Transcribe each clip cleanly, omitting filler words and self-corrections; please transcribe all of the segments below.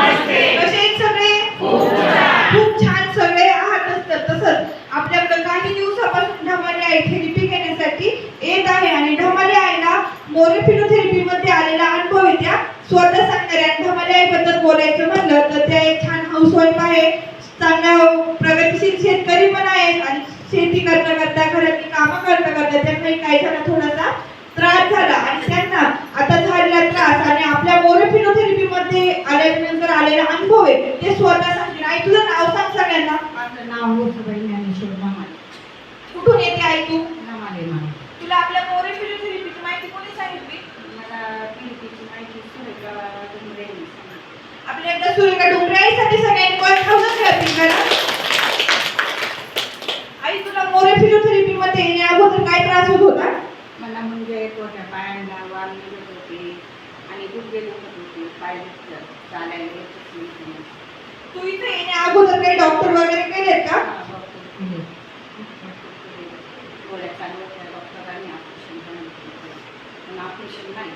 कसे आहेत सगळे? खूप छान सगळे आहात असतात. तसंच आपल्याकडे काही दिवसापासून ढमाले आई थेरपी घेण्यासाठी येत आहे आणि ढमाले आईला मोरे फिजिओथेरपी मध्ये आलेला अनुभव आहे त्या स्वतः सांगणाऱ्या. ढमाले आईबद्दल बोलायचं म्हणलं तर त्या एक छान हाऊसवाईफ आहे, चांगला प्रगतिशील शेतकरी पण आहेत आणि शेती करता करता घरातली कामं करता करता त्यांना काही झाला थोडासा त्रास झाला आणि त्यांना आता झालेला त्रास आणि आपल्या मोरे फिजिओथेरपी मध्ये आल्यानंतर आलेला अनुभव आहे ते स्वतः सांगतील. आई तुझं नाव सांग सगळ्यांना. माझं नाव होसबाई ज्ञानेश्वर ढमाले. कुठून येते आई तू? ढमाले मामा. तुला आपल्या मोरे फिजिओथेरपीची माहिती कोणी सांगितली? मला फिरकीची माहिती सुरेखा डोंगरे यांनी सांगितली. आपल्या एकदा सुरेखा डोंगरे आईसाठी सगळ्यांनी वर खाऊनच घ्यावी करा. आई तुला मोरे फिजिओथेरपी मध्ये येण्या अगोदर काय त्रास होत होता? मला म्हणजे पोट्या पायांना वाल निघत होते आणि गुडघे दुखत होते, पाय दुखतात, चालायला येतच नाही. तू इथे येण्या अगोदर काही डॉक्टर वगैरे केलेत का? डॉक्टर केले, गोळ्या चालू होत्या, डॉक्टरांनी ऑपरेशन सांगितलं पण ऑपरेशन नाही.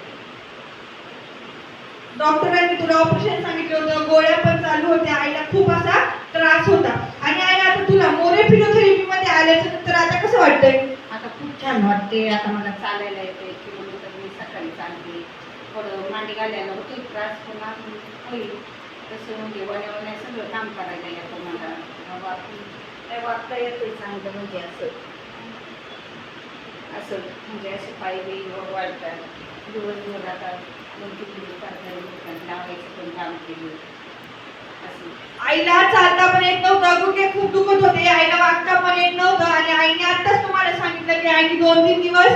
डॉक्टरांनी तुला ऑपरेशन सांगितलं होतं, गोळ्या पण चालू होत्या, आईला खूप असा त्रास होता आणि आई आता तुला मोरे फिजिओथेरपी मध्ये आल्याच्या नंतर आता कसं वाटतंय? आता खूप छान वाटते. आता मला चालायला येते, किलोमीटर मी सकाळी चालते. थोडं मांडी घालायला होते त्रास, पण अजून होईल तसं म्हणजे वण्या सगळं काम करायला येतं मला. काय वागता येते चांगलं म्हणजे असं असं म्हणजे असे पाय बी वाढतात. दिवसभर आता 2-3 दिवस लावायचं पण काम केलं असं. आईला चालता पण येत नव्हतं, गुडघे खूप दुखत होते, आईला वागता पण येत नव्हतं आणि आईने आताच तुम्हाला सांगितलं की आईने 2-3 दिवस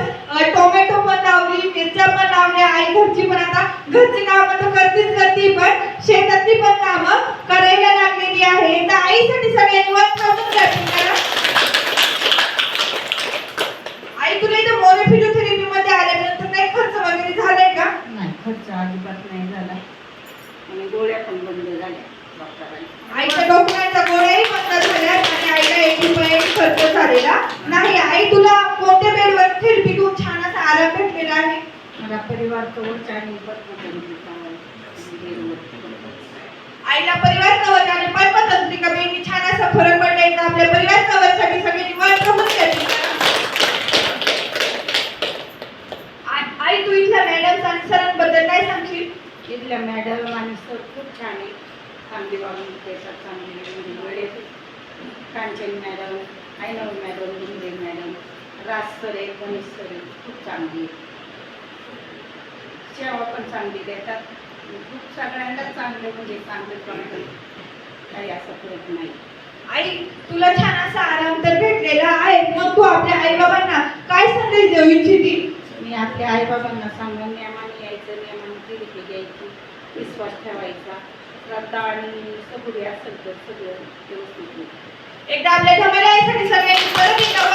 टोमॅटो पण लावली, मिरच्या पण लावल्या. आई घरची पण आता घरची कामं तर करते पण शेतातली पण कामं करायला लागलेली आहे. एकदा आईसाठी सगळ्यांनी वर खाऊन घ्यावी करा. आई तुला इथे मोरे फिजिओथेरपी मध्ये आल्यानंतर काही खर्च वगैरे झालाय का? नाही, खर्च अजिबात नाही झाला आणि गोळ्या पण बंद झाल्या डॉक्टरांनी. आईच्या डॉक्टरांच्या गोळ्याही बंद झाल्या आणि आईला 1 रुपयाही खर्च झालेला नाही. आई तुला कोणत्या बेडवर थेरपी घेऊन छान असा आराम भेटलेला आहे? मला परिवार कवच आणि आईला परिवार कवच आणि पद्मतंत्रिका बेनी छान असा फरक पडलाय का? आपल्या परिवार कवचसाठी सगळ्यांनी वर करून घ्यावी. आई तू इथल्या मॅडम आणि सरांबद्दल काय सांगशील? इथल्या मॅडम आणि सर खूप छान आहे. चांगली वागून देतात, चांगली वेळे Kanchan madam, आयनव madam, Dungre madam, राज सर आहे, गणेश सर आहे, खूप चांगली आहे. सेवा पण चांगली देतात. खूप सगळ्यांना चांगले म्हणजे चांगले वाटतं, काही असं फरक नाही. आई तुला छान असा आराम तर भेटलेला आहे, मग तू आपल्या आई बाबांना काय संदेश देऊ इच्छिती? मी आपल्या आईबाबांना सांगून नियमाने यायचं, नियमाने थेरपी घ्यायची, विश्वास ठेवायचा, श्रद्धा आणि सबुरी असेल तर सगळं व्यवस्थित. एकदा आपल्या ढमाले आईसाठी सगळ्यांनी परत एकदा